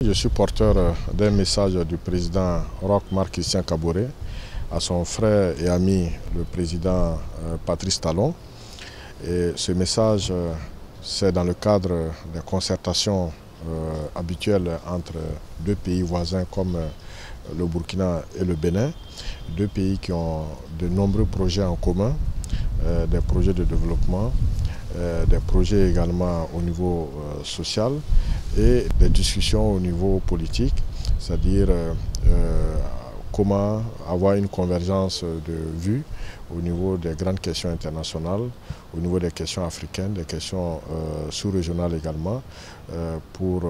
Je suis porteur d'un message du président Roch Marc Christian Kaboré à son frère et ami le président Patrice Talon. Et ce message, c'est dans le cadre des concertations habituelles entre deux pays voisins comme le Burkina et le Bénin, deux pays qui ont de nombreux projets en commun, des projets de développement, des projets également au niveau social et des discussions au niveau politique, c'est-à-dire comment avoir une convergence de vues au niveau des grandes questions internationales, au niveau des questions africaines, des questions sous-régionales également, pour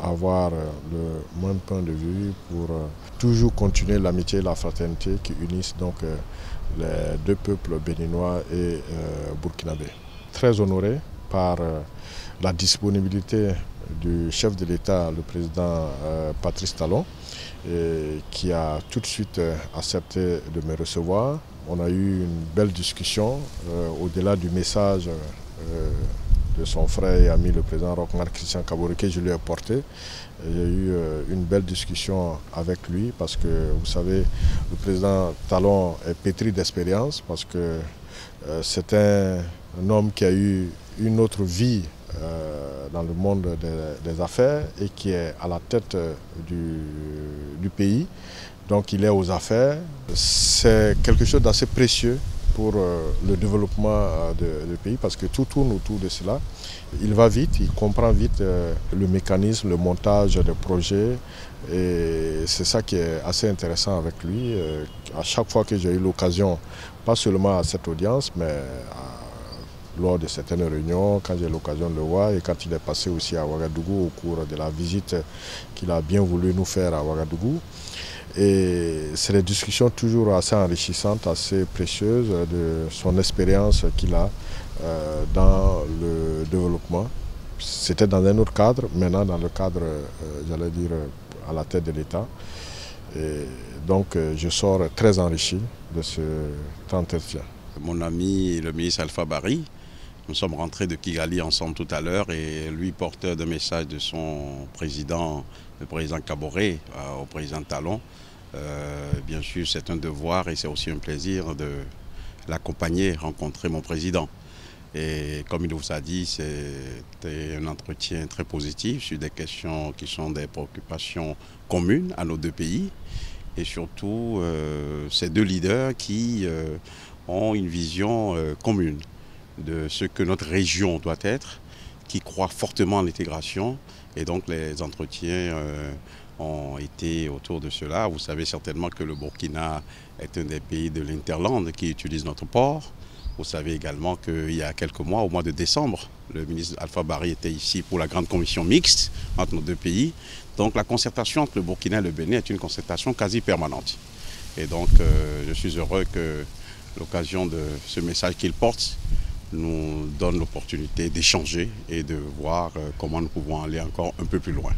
avoir le même point de vue, pour toujours continuer l'amitié et la fraternité qui unissent donc les deux peuples béninois et burkinabés. Très honoré par la disponibilité du chef de l'État, le président Patrice Talon, qui a tout de suite accepté de me recevoir. On a eu une belle discussion au-delà du message de son frère et ami le président Roch Marc Christian Kaboré que je lui ai porté. J'ai eu une belle discussion avec lui parce que vous savez, le président Talon est pétri d'expérience parce que c'est un homme qui a eu une autre vie dans le monde des affaires et qui est à la tête du pays. Donc il est aux affaires. C'est quelque chose d'assez précieux pour le développement du pays parce que tout tourne autour de cela. Il va vite, il comprend vite le mécanisme, le montage des projets et c'est ça qui est assez intéressant avec lui. À chaque fois que j'ai eu l'occasion, pas seulement à cette audience, mais lors de certaines réunions, quand j'ai l'occasion de le voir et quand il est passé aussi à Ouagadougou au cours de la visite qu'il a bien voulu nous faire à Ouagadougou. Et c'est des discussions toujours assez enrichissantes, assez précieuses de son expérience qu'il a dans le développement. C'était dans un autre cadre, maintenant dans le cadre, j'allais dire, à la tête de l'État. Et donc je sors très enrichi de cet entretien. Mon ami, le ministre Alpha Barry, nous sommes rentrés de Kigali ensemble tout à l'heure et lui porteur de message de son président, le président Kaboré, au président Talon. Bien sûr, c'est un devoir et c'est aussi un plaisir de l'accompagner, rencontrer mon président. Et comme il vous a dit, c'était un entretien très positif sur des questions qui sont des préoccupations communes à nos deux pays. Et surtout, ces deux leaders qui ont une vision commune de ce que notre région doit être, qui croient fortement en l'intégration. Et donc les entretiens ont été autour de cela. Vous savez certainement que le Burkina est un des pays de l'Interland qui utilise notre port. Vous savez également qu'il y a quelques mois, au mois de décembre, le ministre Alpha Barry était ici pour la grande commission mixte entre nos deux pays. Donc la concertation entre le Burkina et le Bénin est une concertation quasi permanente. Et donc je suis heureux que l'occasion de ce message qu'il porte nous donne l'opportunité d'échanger et de voir comment nous pouvons aller encore un peu plus loin.